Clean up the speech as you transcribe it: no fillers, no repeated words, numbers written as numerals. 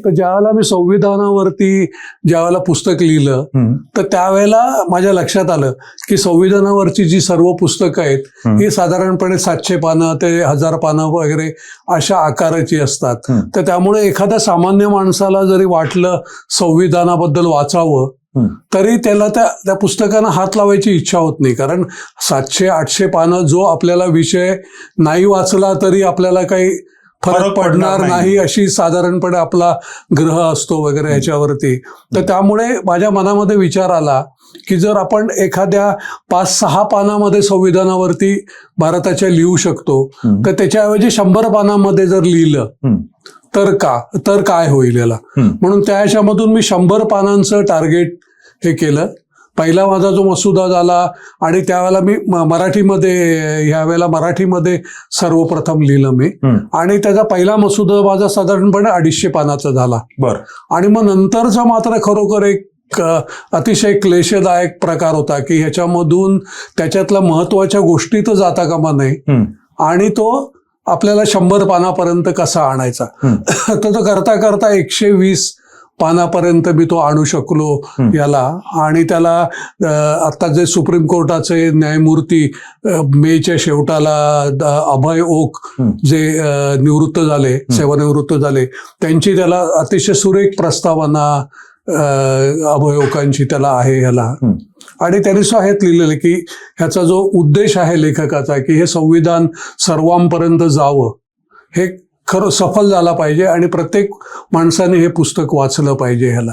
तर ज्यावेळेला मी संविधानावरती ज्यावेळेला पुस्तक लिहिलं तर त्यावेळेला माझ्या लक्षात आलं की संविधानावरची जी सर्व पुस्तकं आहेत ही साधारणपणे 700 पानं ते 1000 पानं वगैरे अशा आकाराची असतात. तर त्यामुळे एखाद्या सामान्य माणसाला जरी वाटलं संविधानाबद्दल वाचावं तरी त्याला त्या पुस्तकांना हात लावायची इच्छा होत नाही. कारण 700-800 पानं जो आपल्याला विषय नाही वाचला तरी आपल्याला काही फरक पडणार नाही अशी साधारणपणे आपला ग्रह असतो वगैरे ह्याच्यावरती. तर त्यामुळे माझ्या मनामध्ये विचार आला की जर आपण एखाद्या 5-6 पानामध्ये संविधानावरती भारताच्या लिहू शकतो तर त्याच्याऐवजी 100 पानामध्ये जर लिहिलं तर काय होईल याला. म्हणून त्या ह्याच्यामधून मी 100 पानांचं टार्गेट हे केलं. पहिला माझा जो मसुदा झाला आणि त्यावेळेला मी मराठीमध्ये सर्वप्रथम लिहिलं मी आणि त्याचा पहिला मसुदा माझा साधारणपणे 250 पानाचा झाला. आणि मग नंतरचा मात्र खरोखर एक अतिशय क्लेशदायक प्रकार होता की ह्याच्यामधून त्याच्यातल्या महत्वाच्या गोष्टी तर जाता कामा नये आणि तो आपल्याला 100 पानापर्यंत कसा आणायचा. तर तो करता करता 120 पानापर्यंत मी तो आणू शकलो याला. आणि त्याला आता जे सुप्रीम कोर्टाचे न्यायमूर्ती मेच्या शेवटाला अभय ओक जे निवृत्त झाले, सेवानिवृत्त झाले, त्यांची त्याला अतिशय सुरेख प्रस्तावना अभय ओकांची त्याला आहे ह्याला. आणि त्यांनी स्वाहेत लिहिलेलं की ह्याचा जो उद्देश आहे लेखकाचा की हे संविधान सर्वांपर्यंत जावं, हे खरं सफल झाला पाहिजे आणि प्रत्येक माणसाने हे पुस्तक वाचलं पाहिजे ह्याला.